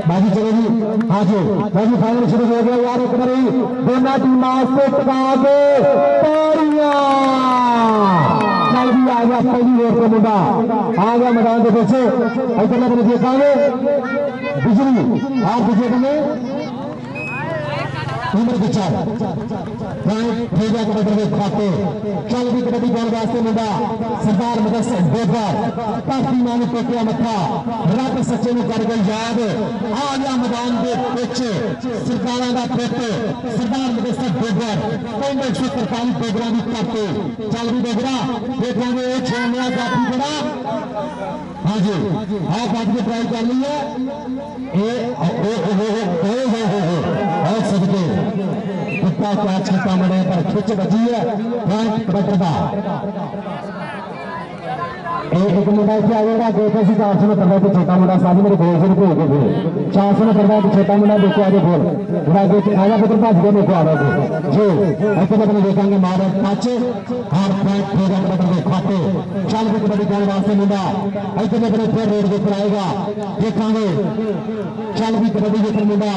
बाजी चलेगी। हाँ जी बाजी फाइनल शुरू हो गया यार। एक बारी दोनों टीम से टका के तालियां। चल भी आ गया पहली ओवर का मुंडा आ गया मैदान के पीछे। इधर मैंने देखा बिजली और बिजली में उम्र विचार कबड्डी खाते चल भी कबड्डी बॉल वास्ते मुंडा सरदार मदरसा बेबार काफी मानी पेटिया मथा रब सच्चे ने कर गई याद आ गया मैदान के पिछ सरकारों का पुत सरदार मदरसा बेबार पिंड 143 डोगरा भी करते चल भी डोगरा देखा छोड़ना काफी बड़ा। हाँ जी हाँ बात की ट्राई कर ली है सदके कुत्ता क्या छक्का मरे पर खिंच बजी है कबड्डी का एक मुंडा क्या आएगा देखो 490 का छोटा मुंडा साथ मेरे गोल से रुपये हो गए 490 का छोटा मुंडा देखो आगे बोल आगे पुत्र पास गए देखो आगे जो ऐसे अपने देखेंगे मारे पाचे हार पॉइंट हो जाए कबड्डी खाते चल भी कबड्डी कौन वास्ते मुंडा ऐसे अपने फिर रोड के ऊपर आएगा देखेंगे चल भी कबड्डी के मुंडा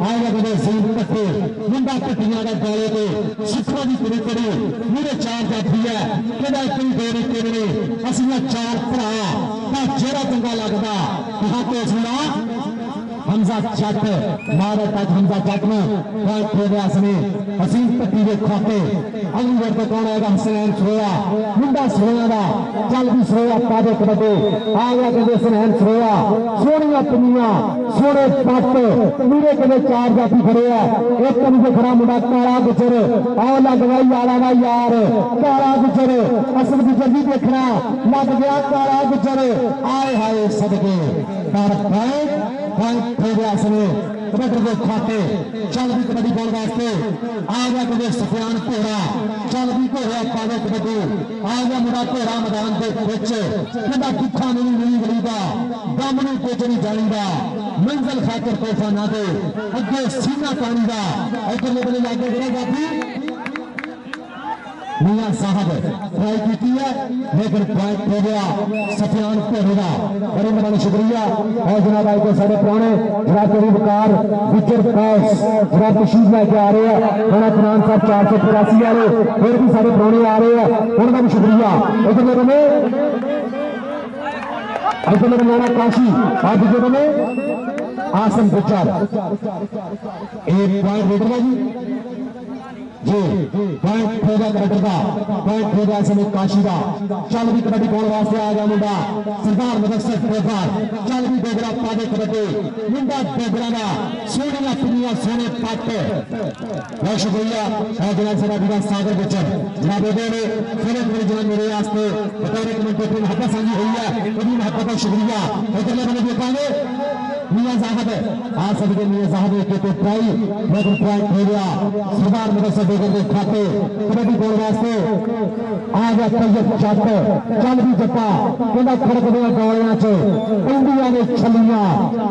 आएगा कभी सीन कट्टे मुंडा कट्टियां का गाले के सिखा की पूरी करी मेरे 4 जाती है कहना कोई देरी केवड़े असलियत 4 भरा जरा चंगा लगता तो सुना हमजा जट मारे तक हमजा जट ने पॉइंट हो गया इसने हसीन पट्टी के खाते अगली बार तो कौन आएगा हसनैन सरोया मुंडा सरोया का चल भी सरोया पादे कबड्डी आ गया कहते हसनैन सरोया सोनिया पिनिया सोने पट मेरे कहते 4 जाती खड़े है एक कभी खड़ा मुंडा काला गुजर आओ लग गई आला का यार काला गुजर असल गुजर भी देखना लग गया काला गुजर आए हाय सदके पॉइंट हो गया इसने कबड्डी के खाते चल भी कबड्डी बॉल वास्ते आ गया कभी सफियान घोड़ा चल भी घोड़ा पावे कबड्डी आ गया मुंडा घोड़ा मैदान के पिछ कहता दुखा नहीं मिली गली का दम नहीं कुछ नहीं जानी का मंजिल खातर तोहफा ना दे अगे सीना पानी का इधर बने लागे गया जाती मियां साहब ट्राई की है लेकिन पॉइंट हो गया सफियान घोड़े का बड़े बड़ा शुक्रिया और जनाब आई को सारे पुराने जनाब करीबकार विचर पास जनाब तशरीफ लेके आ रहे हैं बड़ा कुरान साहब 483 वाले फिर भी सारे पुराने आ रहे हैं उनका भी शुक्रिया। इधर मेरे नाना काशी और दूसरे में आसम विचार एक पॉइंट रेडर जी जी पॉइंट हो गया कबड्डी का पॉइंट हो गया समय काशी का चल भी कबड्डी कौन वास्ते आ गया मुंडा सरदार मदरसा बेबार चल भी डोगरा पादे कबड्डी मुंडा डोगरा का सोनिया पिनिया सोने पट बहुत शुक्रिया और जनाब सारा विकास सागर बच्चन जनाब ने फिर जनाब मेरे वास्ते बतौर कमेंटेटर मोहब्बत साझी हुई है बड़ी मोहब्बत का शुक्रिया। इधर मैंने देखा मियां साहब आ सकते मियां साहब के तो ट्राई लेकिन पॉइंट हो गया सरदार मदरसा डोगर के खाते कबड्डी बॉल वास्ते आ गया तैयब जट चल भी जप्पा कहना खड़क दिया गौलियां च इंडिया ने छलियां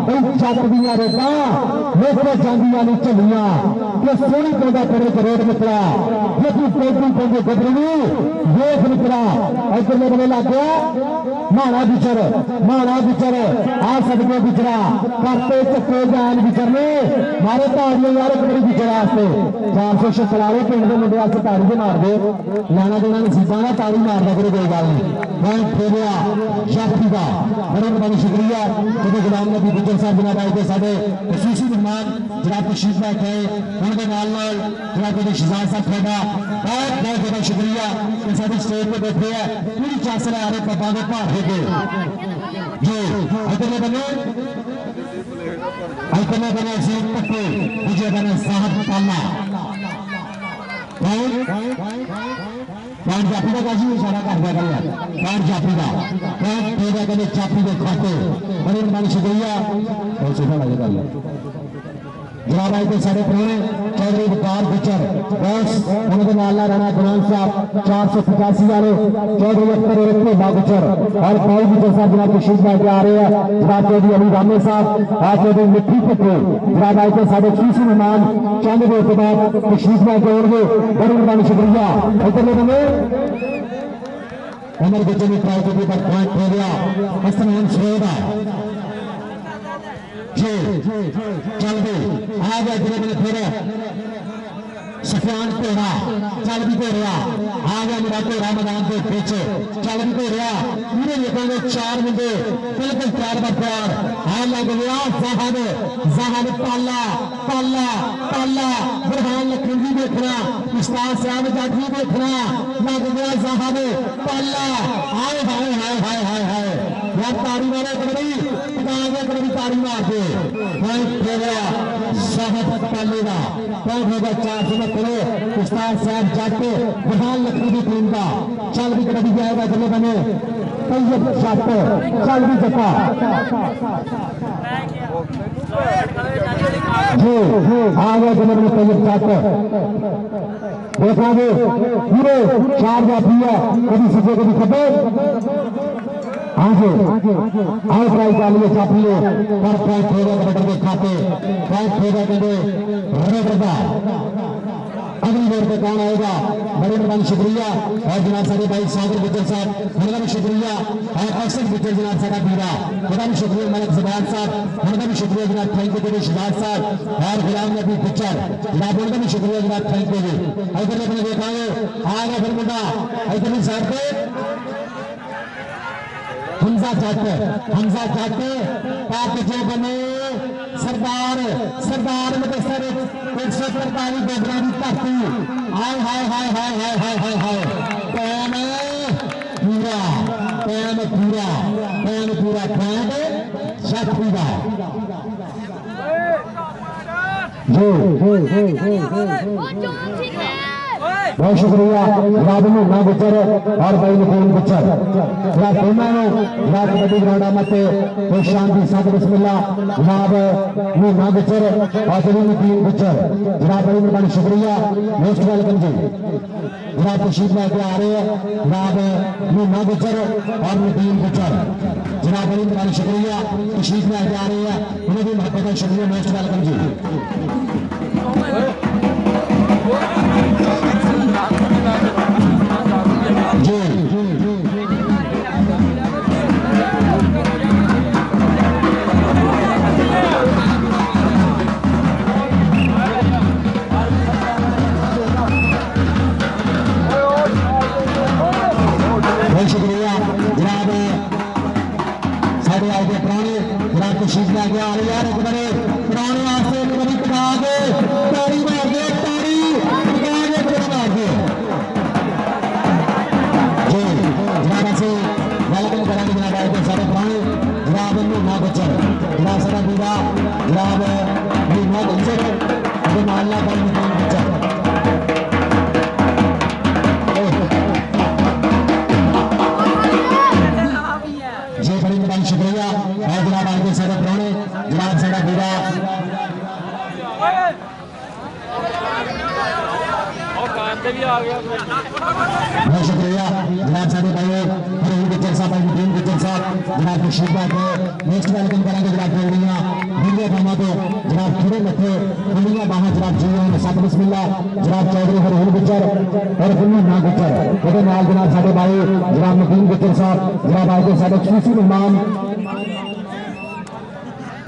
बई जट दियां रेटा लेकर जांदियां ने झलियां ये सोनी पैदा करे के रोड निकला ये पेटी पेंगे गबरू देख निकला इधर मेरे लग गया माड़ा बिचर आ सकते बिचरा करते चक्के जान बिचरने मारे ताड़ियों यार कबड्डी बिचर वास्ते 476 वाले पिंड के मुंडे वास्ते ताड़ी से मार दे लाना देना नसीबा ना ताड़ी मारदा करो कोई गल नहीं पॉइंट हो गया जाफी का बड़ा बड़ा शुक्रिया जो गुलाम नबी गुजर साहब जनाब आए थे साडे खसूसी मेहमान जनाब तशरीफ लेके आए उनके नाल जनाब शहजाद साहब थोड़ा बहुत बहुत ज्यादा शुक्रिया कि साडी स्टेज पे बैठे हैं पूरी चांसल आ रहे पप्पा के भार के जो इधर बने अल्पना बने सीट पट्टे विजय बने साहब पाला पॉइंट जाफी का काजी इशारा कर दिया गया पॉइंट जाफी का पॉइंट हो गया कहने जाफी के खाते बड़ी बड़ी शुक्रिया और सीधा लगेगा जनाब आई के सारे पुराने चौधरी वकार गुजर बॉस उनके नाल राणा गुलाम साहब 485 वाले चौधरी अख्तर ढोबा गुजर और पाई गुजर साहब जनाब तशरीफ लेके आ रहे हैं जनाब चौधरी अली रामे साहब और चौधरी मिट्टी पट्टे जनाब आई के सारे खसूसी मेहमान चंद के बाद तशरीफ लेके आएंगे बड़ी बड़ी शुक्रिया। इधर में उमर गुजर ने ट्राई की पर पॉइंट हो गया हसनैन सरोया जी चल भी आ गया जिन्हें फिर सफियान घोड़ा चल भी घोड़िया आ गया मेरा घोड़ा मैदान के पीछे चल भी घोड़िया पूरे देखोगे 4 मुंडे बिल्कुल प्यार का प्यार आ लग गया जहान पाला पाला पाला बुरहान लखनवी देखना उस्ताद साहब जाठी देखना लग गया जहान पाला हाय हाय हाय हाय हाय हाय यार तारी मारे कबड्डी तारी मार दे शहद पाले का पॉइंट होगा 4 से करो उस्ताद साहब जाके बुरहान लखनवी टीम का चल भी कबड्डी जाएगा चले बने तैयब जाते चल भी जता जी आ गए जनाब में तैयब जाते देखा दे पूरे 4 जाती है कभी सजे कभी खबे हाँ जी आओ ट्राई कर लिए चाप लिए पर पॉइंट हो गया बटर के खाते पॉइंट हो गया कहते रेडर का अगली ओवर पे कौन आएगा बड़े मैदान शुक्रिया और जनाब सारे भाई सागर गुजर साहब उनका भी शुक्रिया और अक्सर गुजर जनाब सारा बीरा उनका भी शुक्रिया मलिक जबान साहब उनका भी शुक्रिया जनाब थैंक यू जी शिदात साहब और गुलाम नबी गुजर जनाब उनका भी शुक्रिया जनाब थैंक यू जी इधर अपने देखा आ गया फिर मुंडा इधर साइड पे हमजा जाते पाक जो बने सरदार मुदस्सर 143 गोबरा की धरती हाय हाय हाय हाय हाय हाय हाय हाय पैन पूरा पैन शट पूरा बहुत शुक्रिया जनाब मुन्ना गुजर और भाई नकून गुजर जनाब दोनों जनाब कबड्डी ग्राउंड मत शांति साथ बिस्मिल्लाह जनाब मुन्ना गुजर और जनाब नकून गुजर जनाब बड़ी मेहरबानी शुक्रिया मोस्ट वेलकम जी जनाब तशरीफ लेके आ रहे हैं जनाब मुन्ना गुजर और नकून गुजर जनाब बड़ी मेहरबानी शुक्रिया तशरीफ लेके आ रहे हैं उन्हें भी महत्वपूर्ण शुक्रिया मोस्ट वेलकम जी शुक्रिया जनाब साढ़े आए थे पुराने जनाब तशरीफ लेके आ रहे हैं एक बड़े पुराने वास्ते कभी कटा के तारी मार दे तारी मार दे जी जनाब से वेलकम कराने जनाब आए थे सारे पुराने जनाब मुन्ना गुजर जनाब सारा बीरा जनाब मुन्ना गुजर मोहल्ला भाई नकून गुजर शुक्रिया और जनाब आगे सारे पुराने जनाब सारा बीरा बहुत शुक्रिया जनाब सारे भाई गुजर साहब नकून गुजर साहब जनाब तशरीफ लाके नेक्स्ट वेलकम करेंगे जनाब गोलियां बिल्ले बामा तो जनाब खड़े मथे गोलियां बाहा जनाब जी साथ बिस्मिल्लाह जनाब चौधरी हरहुल गुजर और मुन्ना गुजर ਉਹਦੇ ਨਾਲ जनाब सारे भाई जनाब नकून गुजर साहब जनाब आगे सारे खसूसी मेहमान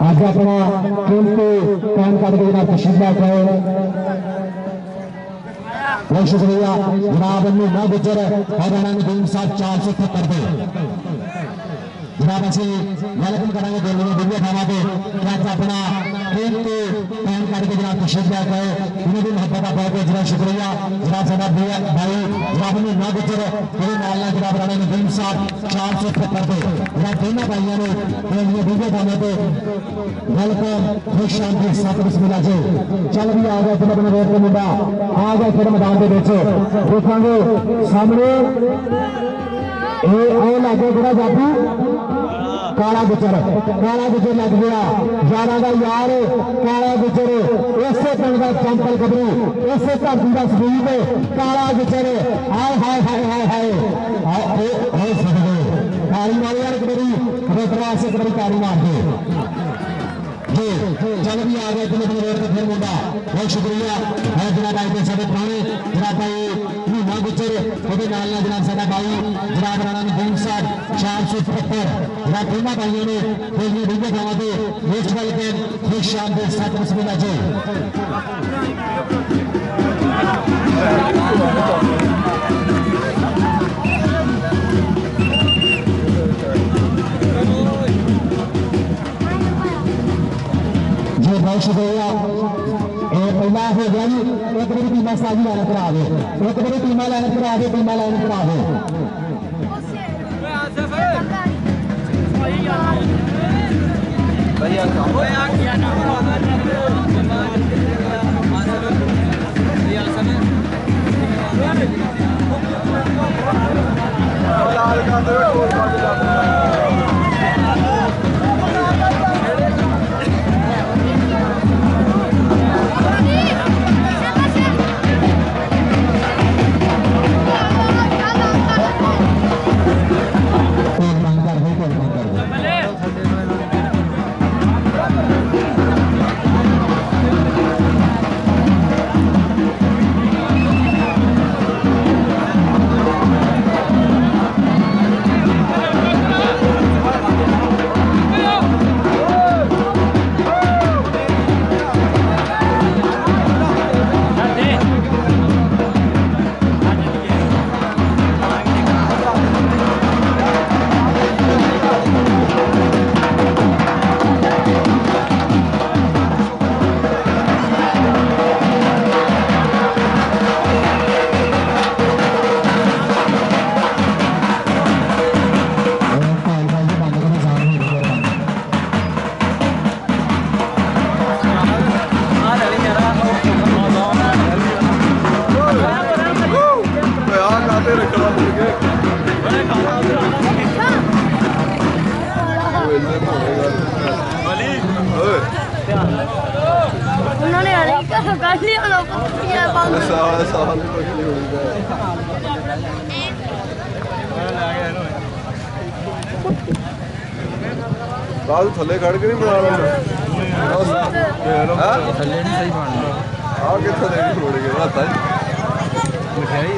आज अपना कीमती काम करके जनाब तशरीफ लाके बहुत शुक्रिया जनाब मुन्ना गुजर और नकून साहब 470 जनाब असी वेलकम करेंगे दोनों वीडियो खाना पे आज अपना टीम को काम करके जनाब तशरीफ लेके आए उन्हें भी मोहब्बत का बहुत बहुत शुक्रिया जनाब साहब भाई जनाब मुन्ना गुजर मेरे नाल जनाब राणा नकून साहब 470 जनाब दोनों भाइयों ने वीडियो खाने पे वेलकम खुश शांति साथ बिस्मिल्लाह जी चल भी आ गया फिर अपने रोड के मुंडा आ गया फिर मैदान के देखोगे सामने लागे बड़ा जादू काला गुजर लग गया यारा का यार काला गुजर इसे पिंड का चंपल गबरू इसे धरती का सबूत काला गुजर हाय हाय हाय हाय हाय कारी मारे यार कबड्डी रोकवा से कबड्डी कारी मार दे जी चल भी आ गए फिर मुंडा बहुत शुक्रिया है जनाब आए थे सारे पुराने जनाब भाई ना गुजर ਉਹਦੇ ਨਾਲ ਨਾਲ ਜਨਾਬ ਸਾਡਾ ਬਾਈ ਜਨਾਬ ਰਾਣਾ ਨਦੀਮ ਸਾਹਿਬ 475 ਜਨਾਬ ਦੋਨਾਂ ਬਾਈਆਂ ਨੇ ਕੋਈ ਦੂਜੇ ਥਾਵਾਂ ਤੇ ਨੈਸ਼ਨਲ ਗੇਮ ਖੁਸ਼ ਸ਼ਾਮ ਦੇ ਸਾਥ ਬਿਸਮਿਲ੍ਲਾ ਜੀ जी बहुत शुक्रिया पहला हो गया जी एक बड़ी टीम साजी लाइन करा दे एक बड़ी टीम लाइन करा दे टीम लाइन करा दे उन्होंने कर लिया ना थले खड़ के नहीं बना थले नहीं सही बनना आगे थले नहीं छोड़ के बात है मिठाई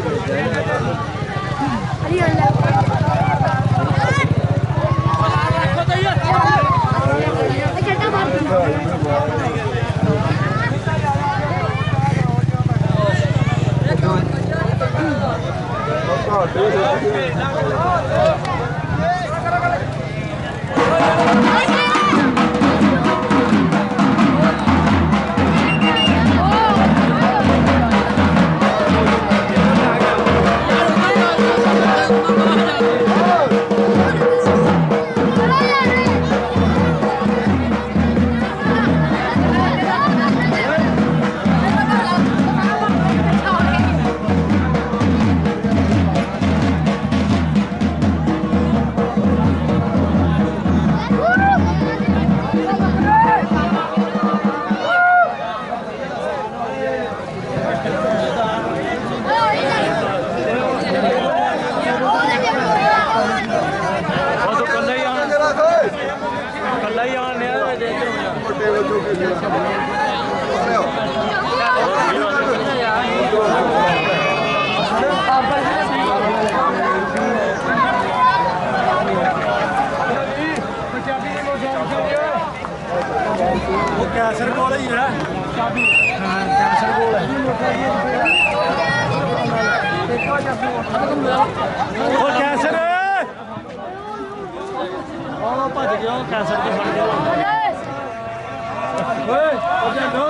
कैसर कोल ही है कैसर कोल है ओ कैसर ओ भज गया कैसर के फड़ गया ओए ओ जानो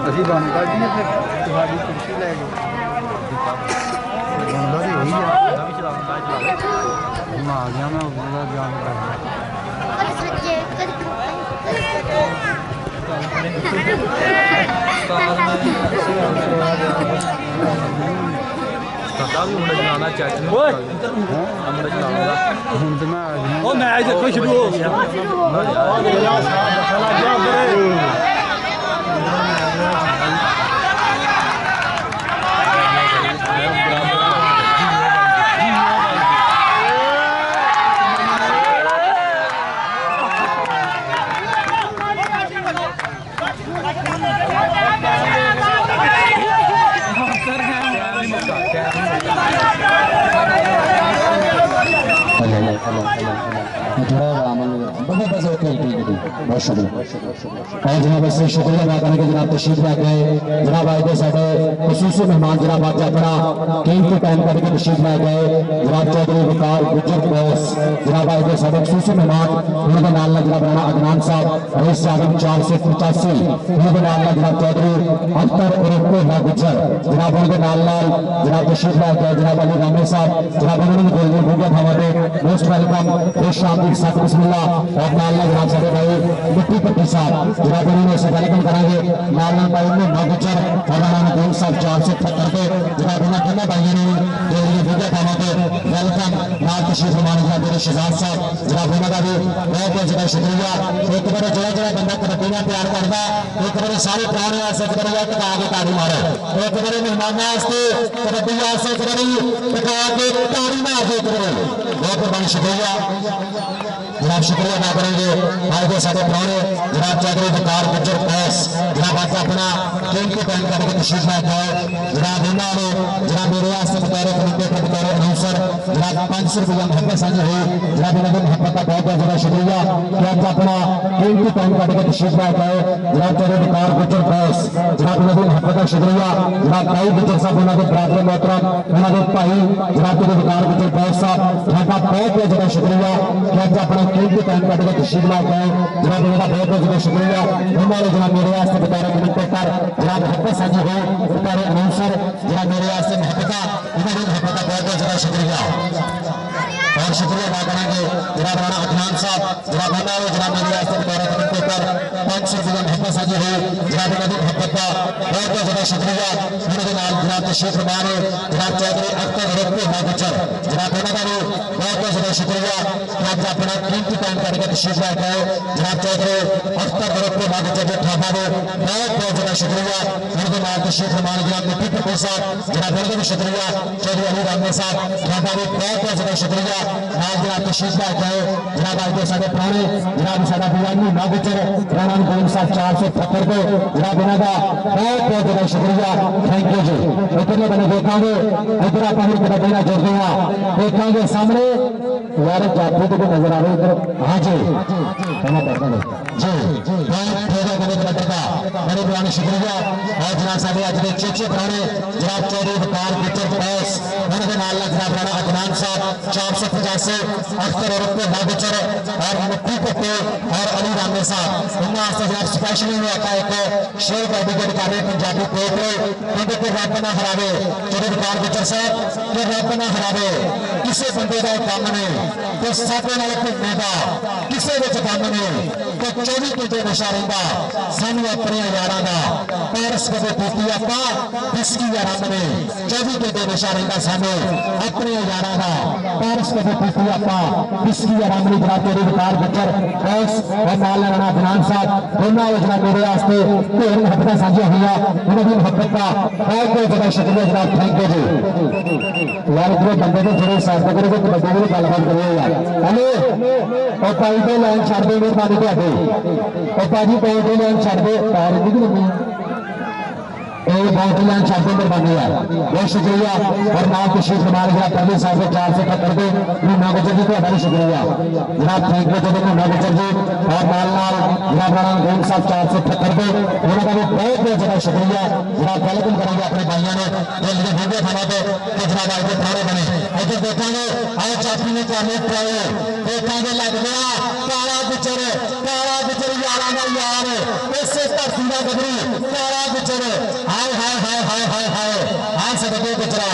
ਅਸੀਂ ਬੰਦ ਕਰ ਦਈਏ ਫਿਰ ਤੁਹਾਡੀ ਕੁਰਸੀ ਲੈ ਗਏ ਬੰਦਾ ਤੇ ਉਹੀ ਆ ਵੀ ਚਲਾਉਂਦਾ ਹੁਣ ਆ ਗਿਆ ਮੈਂ ਉਹਦਾ ਜਾਣ ਕਰਦਾ और सच्चे कर ਸਤਾ ਵੀ ਮੁੰਡਾ ਚਲਾਉਣਾ ਚੈਟ ਨੂੰ ਓਏ ਮੁੰਡਾ ਚਲਾਉਣਾ ਹੁਣ ਤੇ ਮੈਂ ਉਹ ਮੈਚ ਦੇਖੋ ਸ਼ੁਰੂ ਹੋ ਗਿਆ बहुत शुक्रिया और जनाब इससे शुक्रिया अदा करने के जनाब तशरीफ ला गए जनाब आज साढ़े खसूसी मेहमान जनाब आज अपना कीमती टाइम करके तशरीफ ला गए जनाब चौधरी वकार गुजर बोस जनाब आज साढ़े खसूसी मेहमान उनके नाल जनाब राणा अदनान साहब रईस आजम 485 उनके नाल जनाब चौधरी अख्तर उर्फ गुजर जनाब उनके नाल जनाब तशरीफ ला गए जनाब अली रामे साहब जनाब उन्होंने गोल्डन भूगा हमारे मोस्ट वेलकम खुश आमदीद साथ बिस्मिल्लाह और नाल जनाब साढ़े भाई मिट्टी पट्टी साहब जनाब उन्होंने इसे वेलकम कराएंगे नाल भाई ने नौगुजर और राणा गोल साहब 478 पे जनाब उन्होंने दोनों भाइयों ने गोल्डन भूगा हमारे वेलकम नाल तशरीफ फरमाने जनाब मेरे शहजाद साहब जनाब उन्होंने भी बहुत बहुत ज्यादा शुक्रिया एक बार जो बंदा कबड्डी में प्यार करता एक बार सारे पुराने ऐसे करिए टका के ताड़ी मारो एक बार मेहमानों कबड्डी वास्ते करी टका के ताड़ी मार दो बहुत बहुत शुक्रिया जनाब शुक्रिया अदा करेंगे आज के साढ़े पुराने जनाब चौधरी वकार गुजर पैस जनाब आज अपना कीमती टाइम करके तशरीफ ला गए जनाब उन्होंने जनाब मेरे वास्ते बतौर कमेटी के बतौर अनाउंसर जनाब 500 रुपया मोहब्बत साझी हुई जनाब इन्होंने मोहब्बत का बहुत बहुत ज्यादा शुक्रिया कि आज अपना कीमती टाइम करके तशरीफ ला गए जनाब चौधरी वकार गुजर पैस जनाब इन्होंने मोहब्बत का शुक्रिया जनाब भाई गुजर साहब उन्होंने बराबर मोहतरम उन्होंने भाई जनाब चौधरी वकार गुजर पैस साहब बहुत बहुत ज्यादा शुक्रिया कि आज अपना कीमती टाइम करके तशरीफ ला गए जनाब इनका बहुत बहुत ज्यादा शुक्रिया उन्होंने जनाब मेरे वास्ते बतौर कमेंटेटर जनाब मोहब्बत साझी हुई बतौर अनाउंसर जनाब मेरे वास्ते मोहब्बत उन्होंने मोहब्बत का बहुत बहुत ज्यादा शुक्रिया और शुक्रिया अदा करेंगे जनाब राणा अदनान साहब जनाब उन्होंने जनाब मेरे वास्ते बतौर कमेंटेटर 500 रुपया मोहब्बत साझी हुई जनाब इन्होंने मोहब्बत का बहुत बहुत ज्यादा शुक्रिया उन्होंने नाल जनाब तशरीफ फरमाने जनाब चौधरी अख्तर उर्फ गुजर जनाब उन्होंने भी बहुत बहुत ज्यादा शुक्रिया आज अपना कीमती टाइम करके तशरीफ ला गए जनाब चौधरी अख्तर उर्फ गुजर जो ठाबा ने बहुत बहुत ज्यादा शुक्रिया उनके नाल तशरीफ फरमाने जनाब मिट्टी पट्टी साहब जनाब उनका भी शुक्रिया चौधरी अली रामे साहब ठाबा ने बहुत बहुत ज्यादा शुक्रिया नाल जनाब तशरीफ ला गए जनाब आज साढ़े पुराने जनाब साढ़ा दीवानी नागुजर राणा गोल साहब 478 पे जनाब इन्हों का बहुत बहुत ज्यादा शुक्रिया थैंक यू जी इधरले बने देखोगे इधर आप कबड्डी ना जुड़ते हैं देखोगे सामने यार जाफरी तो नजर आ रहे इधर हाँ जी जी बड़े पुराने शुक्रिया और जनाब साढ़े अज के चेचे पुराने जनाब चौधरी वकार गुजर पैस उन्होंने नाल जनाब राणा अदनान साहब 485 अख्तर उर्फ गुजर और मिट्टी पट्टे और अली रामे साहब उन्होंने जनाब स्पेशली ने आता एक शेर डेडिकेट कर रहे पंजाबी कोट कहते कि रब ना हरावे चौधरी वकार गुजर साहब कि रब ना हरावे किसी बंदे का काम नहीं तो साडे नाल घूमने का किसी काम नहीं तो 24 घंटे नशा रहा सानू अपने यारां दा पैरस कदे पीती आपां बिस्की यारां ने 24 घंटे नशा रहा सानू अपने यारां दा पैरस कदे पीती आपां बिस्की यारां ने जनाब चौधरी वकार गुजर पैस और नाल राणा अदनान साहब उन्होंने जनाब मेरे वास्ते ढेर मोहब्बत साझियां हुई उन्होंने मोहब्बत का बहुत बहुत ज्यादा शुक्रिया जनाब थैंक यू जी यार इतने बंदे तो थोड़े साथ करो तो बंदे भी गलबात करिए यार हेलो और भाई तो लाइन छड़ दे मेहरबानी ਤੁਹਾਡੀ और भाजी पॉइंट लाइन छड़ दे पैर नहीं लगी बहुत लाइन छड़ दे मेहरबानी यार बहुत शुक्रिया और नाम तशरीफ फरमाने जनाब पहले साहब 478 पे मीना गुजर जी ਤੁਹਾਡਾ भी शुक्रिया जनाब थैंक यू जी मीना गुजर जी और नाल जनाब राणा गोल साहब 478 पे उन्होंने भी बहुत बहुत ज्यादा शुक्रिया जनाब वेलकम करेंगे अपने भाइयों ने दिल्ली भूगे थाना पे जनाब आज के पुराने बने इधर देखेंगे आज चाची ने क्या पाए देखेंगे लग गया काला गुजर यारा का यार इसे धरती का गबरू काला गुजर हाय हाय हाय हाय हाय हाय हाय सदके गुजरा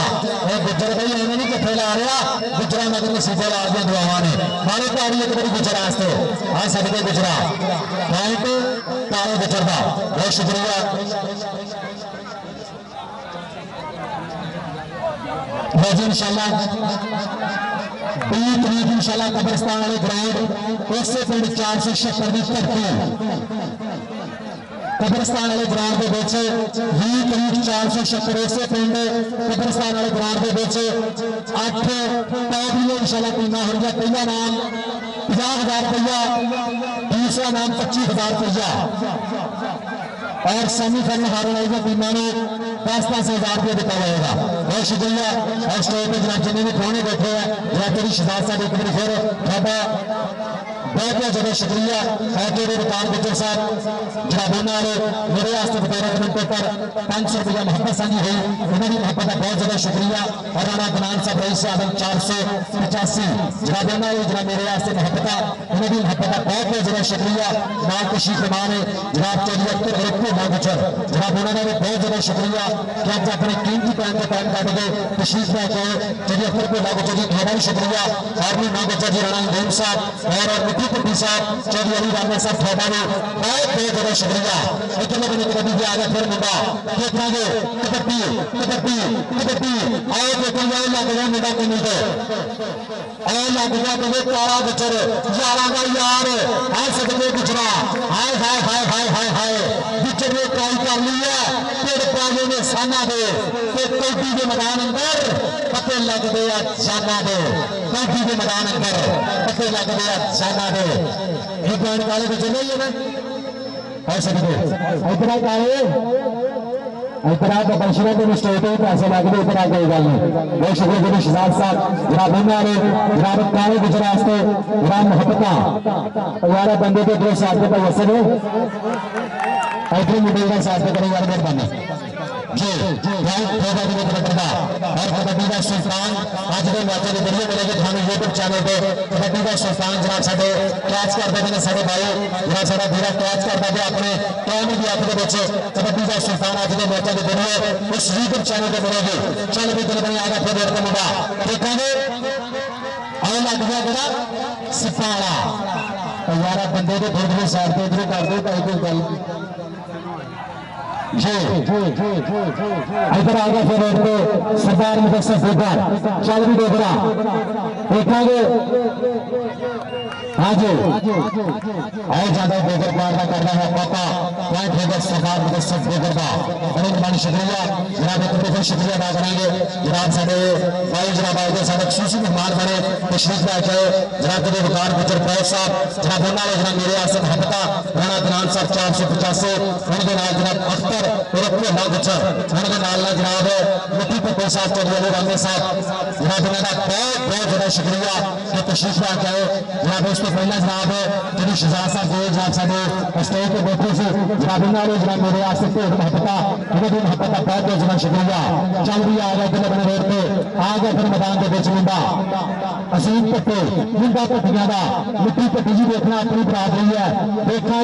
गुजर भाई इन्हें नहीं किथे ला रहा गुजरा मगर नसीबे ला दिया दुआवां ने मारे तारी एक बारी गुजरा वास्ते हाय सदके गुजरा पॉइंट काले गुजर का बहुत शुक्रिया इंशाल्लाह 20 तरीक इंशाल्लाह कब्रिस्तान वाले ग्राउंड उसे पिंड 476 की धरती कब्रिस्तान वाले ग्राउंड के 20 तरीक 476 उसे पिंड कब्रिस्तान वाले ग्राउंड के 8 पैदल इंशाल्लाह टीमां होंगे पहला नाम 50,000 रुपया दूसरा नाम 25,000 रुपया और सेमीफाइनल हारने वाली टीमों ने 10,000 रुपया दिता जाएगा बहुत शुक्रिया और स्टेज पर जनाब जिन्हें भी प्राणे बैठे हैं जनाब तेरी शहजाद साहब एक बार फिर थोड़ा बहुत बहुत ज्यादा शुक्रिया है कि वकार गुजर साहब जनाब उन्होंने मेरे वास्ते बतौर कमेंटे पर 500 रुपया मोहब्बत साझी हुई उन्होंने मोहब्बत का बहुत ज्यादा शुक्रिया और राणा गनान साहब रईस आदम 485 जनाब उन्होंने जनाब मेरे वास्ते मोहब्बत उन्होंने मोहब्बत का बहुत बहुत ज्यादा शुक्रिया नाम तशरीफ फरमा ने जनाब चौधरी अख्तर ना गुजर जनाब उन्होंने भी बहुत ज्यादा शुक्रिया कि आज अपने कीमती टाइम का टाइम काट के तशरीफ लेके आए चौधरी अख्तर को ना गुजर जी थोड़ा भी शुक्रिया और भी ना गुजर जी राणा इंदीम साहब और मिट्टी पट्टी साहब चौधरी अली राना साहब थोड़ा भी बहुत बहुत ज्यादा शुक्रिया इतने बने कबड्डी के आगे फिर मुंडा देखा कबड्डी कबड्डी कबड्डी आओ देखो जाओ लग गया मुंडा कमी को आओ लग गया तो काला गुजर यारा का यार हाय सदके गुजरा हाय हाय हाय हाय हाय हाय गुजर ने ट्राई कर ली है पेड़ पौधे ने साना दे कबड्डी के मैदान अंदर पते लग गया जाना दे कबड्डी के मैदान अंदर पते लग गया जाना दे ये पॉइंट काले गुजर नहीं है ना ऐसे इधर काले इधर तो बंशीरा को स्टेट ही पैसे लग गए इधर कोई गल नहीं बहुत शुक्रिया जी शहजाद साहब जनाब उन्होंने जनाब काले गुजर वास्ते जनाब मोहब्बत यार बंदे के दो साथ पे वैसे ने इधर मुंडे का साथ करें यार मेहरबानी जी और कबड्डी का सुल्तान आज के मैच के जरिए मिलेगा थानू यूट्यूब चैनल पे कबड्डी का सुल्तान जनाब साडे कैच करते हैं साडे भाई जनाब साडा धीरा कैच करता है अपने टाइम की अख के बच्चे कबड्डी का सुल्तान आज के मैच के जरिए उस यूट्यूब चैनल पे मिलेगी चल भी दिल बने आएगा फिर एक मुंडा देखेंगे और लग गया बड़ा सिपाड़ा यार बंदे के थोड़ी साइड पे इधर कर दो भाई कोई गल इधर आएगा फिर सरदार मुदस्सिर फुलकार चल भी देखना देखेंगे हाँ जी और ज्यादा बेगर पार का करना है पापा पॉइंट होगा सरदार मुदस्सिर फुलकार का बड़ी मेहरबानी शुक्रिया जनाब एक फिर शुक्रिया अदा करेंगे जनाब साढ़े भाई जनाब आए साढ़े खसूसी मेहमान बने तशरीफ लेके आए जनाब के वकार गुजर फौज साहब जनाब उन्होंने जनाब मेरे आस्ते मोहब्बत राणा गनान साहब 485 उनके नाल जनाब अख्तर भोला गुजर उनके नाल जनाब मिट्टी पट्टी साहब चौधरी अली राना साहब जनाब उन्होंने बहुत बहुत ज्यादा शुक्रिया कि तशरीफ लेके आए जनाब उस तो पहला जनाब जी शहजाद साहब गोल जनाब साढ़े स्टेज पर बैठे से जनाब उन्होंने जनाब मेरे आस्ते भेंट मोहब्बत उन्होंने मोहब्बत का बहुत बहुत ज्यादा शुक्रिया चल भी आ गया किले बने रोड पे आ गया फिर मैदान के बीच मुंडा असीम पट्टे मुंडा पट्टियां का मिट्टी पट्टी जी देखना अपनी बरादरी है देखा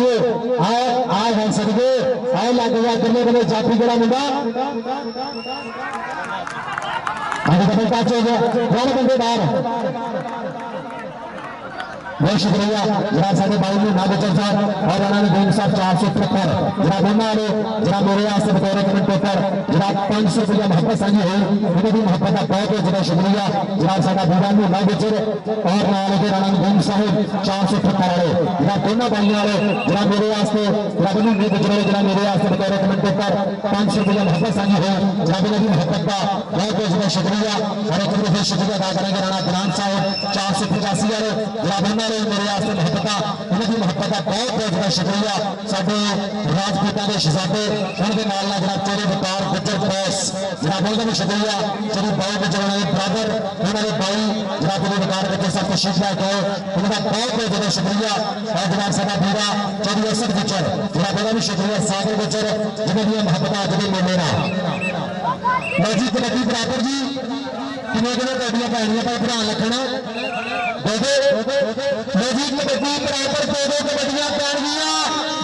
आए बन सकते आए लग गया किले बने जाती गड़ा मुंडा डबल टच हो गया दोनों बंदे बाहर बहुत शुक्रिया जनाब साढ़े भाई ने नागोचर साहब और राणा नदीम साहब 473 जनाब उन्होंने जनाब मेरे वास्ते बतौर कमेंटेटर जनाब 500 रुपया मोहब्बत साझी हुई उन्होंने मोहब्बत का बहुत बहुत ज्यादा शुक्रिया जनाब साडा बीरा ने नागोचर और नाल के राणा नदीम साहब 478 वाले जनाब दोनों भाइयों वाले जनाब मेरे वास्ते जनाब उन्होंने गुजरे जनाब मेरे वास्ते बतौर कमेंटेटर 500 रुपया मोहब्बत साझी हुई जनाब इन्होंने मोहब्बत का बहुत बहुत ज्यादा शुक्रिया और एक फिर शुक्रिया अदा करेंगे राणा गनान साहब 485 वाले जनाब मेरे वास्ते मोहब्बत उन्होंने मोहब्बत का बहुत बहुत ज्यादा शुक्रिया साडे राजपूतों के शहजादे उनके नाल जनाब चौधरी वकार गुजर फौज जनाब उनका भी शुक्रिया चौधरी भाई गुजर उन्होंने ब्रदर उन्होंने भाई जनाब चौधरी वकार गुजर साहब तशरीफ लेके आए उनका बहुत बहुत ज्यादा शुक्रिया और जनाब साडा बीरा चौधरी असद गुजर जनाब उनका भी शुक्रिया सागर गुजर जिन्होंने मोहब्बत अज के मेले ना जी कबड्डी बराबर जी किने कबड्डियां पैनियां भाई ध्यान रखना कबड्डी बराबर दो कबड्डियां पैणगियां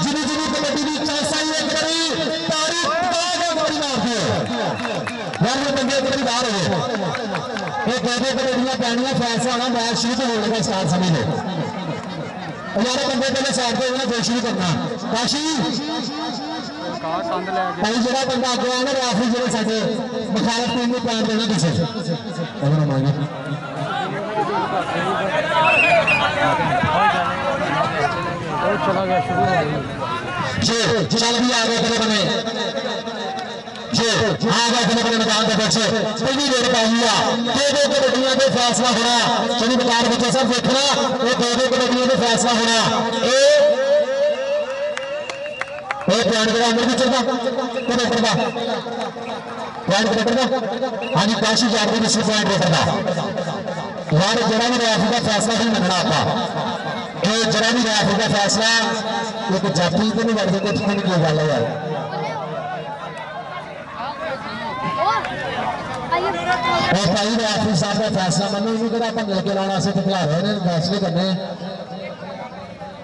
जिन्नी जिन्नी कबड्डी की चास आई दो कबड्डियां पैनियां फैसला होना मैच शुरू तो होने का स्टार्ट समझ लो यार बंदे पहले साइड पे होना फिर शुरू करना काशी भाई जरा बंदा आगे आया ना रेफरी जो साडे मुखालिफ टीम को पैन देना पीछे अगर मांगे चला गया शुरू हो गई जी चल भी आ गए तेरे बने जी आ गए तेरे बने मैदान के पीछे पहली रेड पाई दो कबड्डियां के फैसला होना चली बकार बच्चे सब देखना ये दो कबड्डियां के फैसला होना पॉइंट का अंदर भी चलता कनेक्टर का पॉइंट कनेक्टर का हाँ जी काशी जाती विश्व पॉइंट रेटर का यार जरा भी रेफरी का फैसला नहीं मनना आपका ये जरा भी रेफरी का फैसला एक जाति तो नहीं बढ़ते कुछ नहीं किया गल यार और भाई रेफरी साहब का फैसला मनो इन्हें कदा भंगल के लाना से खिला रहे हैं फैसले करने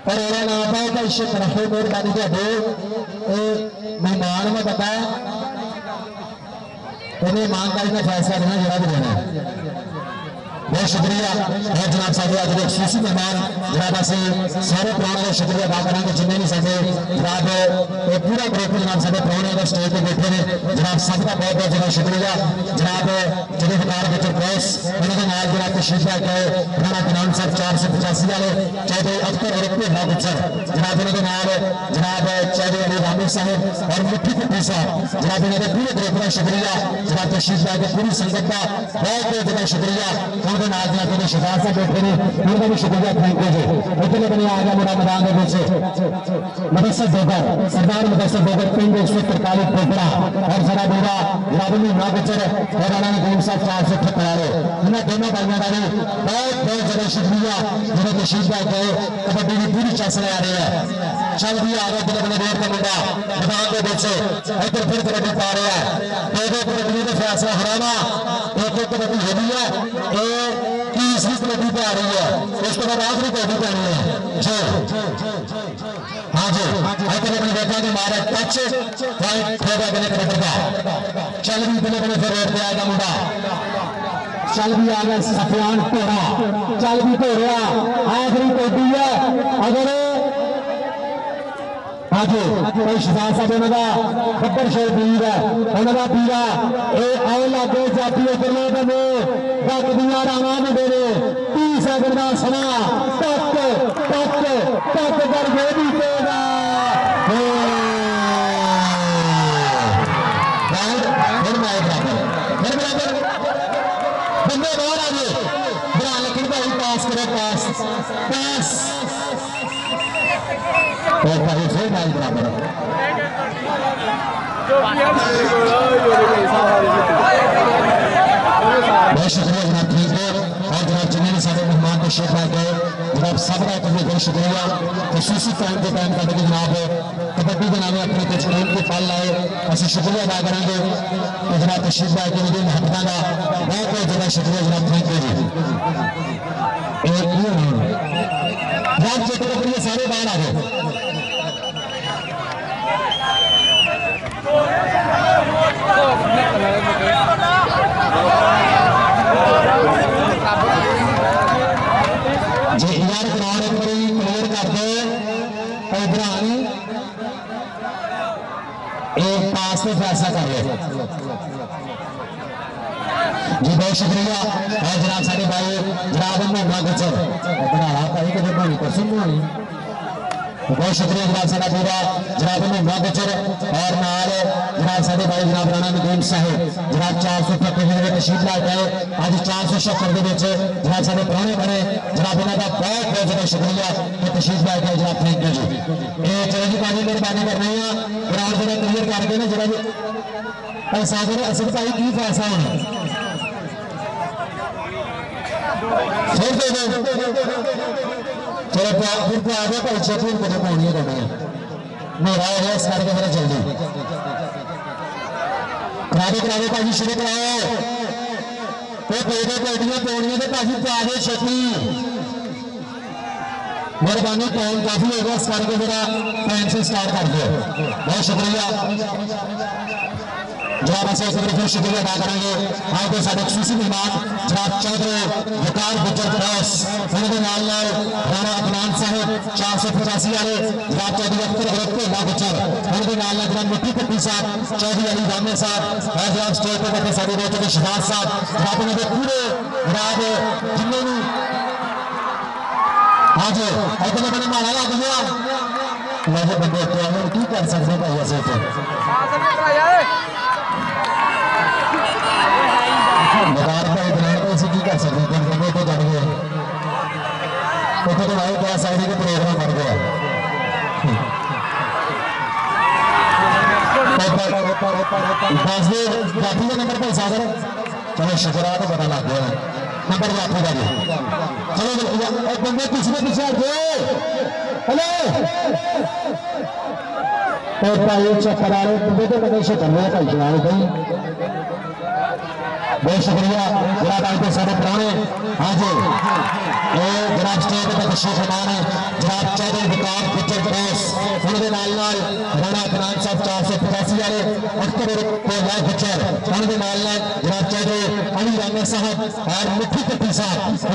पर मेरा नाम है भाई शेख रहे मेहरबानी थे मेहमान में बता इन्हें ईमानदारी का फैसला देना जरा भी देना बहुत शुक्रिया है जनाब साहब आज एक खुशी मेहमान जनाब से सारे प्राणों का शुक्रिया अदा करेंगे जिन्हें भी साढ़े जनाब पूरा ग्रुप जनाब साढ़े प्राणों का स्टेज पर बैठे हैं जनाब सबका बहुत बहुत ज्यादा शुक्रिया जनाब जिन्हें बकार बच्चों प्रेस उन्होंने नाल जनाब तशरीफ लाके राणा किनान साहब 485 वाले चौधरी अख्तर और भेड़ा गुजर जनाब उन्होंने नाल जनाब चौधरी अली रामी साहब और मिट्टी कुट्टी साहब जनाब इन्होंने पूरे ग्रुप का शुक्रिया जनाब तशरीफ लाके पूरी संगत का बहुत बहुत ज्यादा शुक्रिया शिकार से बैठे ने उनका भी शुक्रिया थैंक यू जी इतने बने आ गया मुड़ा मैदान के पीछे मदरसा दोगर सरदार मदरसा दोगर पिंड 143 टोकरा और जरा बोरा जनाब ना गुजर और राणा नगीम साहब 478 वाले इन्हें दोनों भाइयों का भी बहुत बहुत ज्यादा शुक्रिया जिन्हें तशरीफ लाके कबड्डी की पूरी चस ले आ रही है चल भी आ गया बड़े बड़े रोड का मुंडा मैदान के पीछे इधर फिर कबड्डी पा रहा है दो कबड्डी का फैसला हराना एक कबड्डी होनी है तीसरी कबड्डी पे आ रही है उसके बाद आखिरी कबड्डी पे आनी है जी हाँ जी इधर अपने देखा कि मारा टच पॉइंट होगा बने कबड्डी का चल भी बने बने फिर रोड पे आएगा मुंडा चल भी आ गया सफियान घोड़ा चल भी घोड़ा आखिरी कबड्डी है अगर हाँ जी भाई शहजाद साहब उन्होंने खबर शेर वीर है उन्होंने पीरा ये आए लागे जाती उतरने बने तक दिया राणा मुंडे ने 30 सेकंड का समा तक तक तक कर ये भी देगा बंदे बाहर आ गए बना लेकिन भाई पास करो पास पास और भाई फिर मैच बराबर बहुत शुक्रिया जनाब ठीक है और जनाब जिन्हें सारे मेहमान को शेख ला गए जनाब सबका कभी बहुत शुक्रिया खसूसी टाइम के टाइम करके जनाब कबड्डी के नाम अपने कुछ टीम के फल लाए असं शुक्रिया अदा करेंगे तो जनाब तशरीफ लाए के लिए महत्ता का बहुत बहुत ज्यादा शुक्रिया जनाब थैंक यू जी यार चेक करिए सारे बाहर आ गए जी यार ग्राउंड एक बारी क्लियर कर दे इधर आनी एक पास पे फैसला कर ले जी बहुत शुक्रिया और जनाब सारे भाई जनाब मोहम्मद गुजर बना भाई कभी भाई परसों बनानी बहुत शुक्रिया जनाब साडा पूरा जनाब मोहम्मद गुजर और नाल जनाब साडे भाई जनाब राणा नगीम साहब जनाब 475 में तशरीफ ला गए आज 476 के विच जनाब साडे प्राणे बने जनाब इन्हां दा बहुत बहुत ज्यादा शुक्रिया कि तशरीफ ला गए जनाब थैंक यू जी ये चलो जी भाई मेहरबानी कर रहे हैं ग्राउंड जरा क्लियर करके ना जरा ऐसा करो असद भाई की फैसला होना फिर दे दो चलो फिर तो आ गया भाई छेती को पानी है मेरा है इस करके मेरा जल्दी करावे भाजी शुरू कराओ तो दो पेटियां तोड़ियां तो भाजी पा दे छेती मेहरबानी टाइम काफी हो गया इस करके मेरा टाइम से स्टार्ट कर दो बहुत शुक्रिया जनाब अस इस बार फिर शुक्रिया अदा करेंगे आज के साढ़े खसूसी मेहमान जनाब चौधरी वकार गुजर क्रॉस उन्होंने राणा अदनान साहब 485 वाले जनाब चौधरी अख्तर ग्रुप ढेला गुजर उन्होंने जनाब मिट्टी पट्टी साहब चौधरी अली रामे साहब और जनाब स्टेज पर बैठे सारे दोस्त शहबाज साहब जनाब उन्होंने पूरे जनाब जिन्होंने हाँ जी इतने बड़े मारा लग गया मैं बंदे की कर सकते भाई ऐसे तो बकार भाई बनाने को इसे की कर सकते हैं बंदे तो जड़ गए तो भाई क्या साइड के प्रोग्राम बढ़ गया जाफी का नंबर भाई सागर चलो शुक्र है तो पता लग गया नंबर जाफी का जी चलो बंदे पिछले पीछे हटो हेलो और भाई चक्कर आ रहे बंदे तो बड़े शक्कर भाई जनाब भाई बहुत शुक्रिया जनाब आज के सारे पुराने हाँ जी जनाब स्टेज पर तशरीफ फरमा है जनाब चौधरी वकार गुजर क्रॉस उन्होंने राणा अदनान साहब 485 वाले अख्तर गुजर उन्होंने जनाब चौधरी अली रामे साहब और मिट्टी पट्टी साहब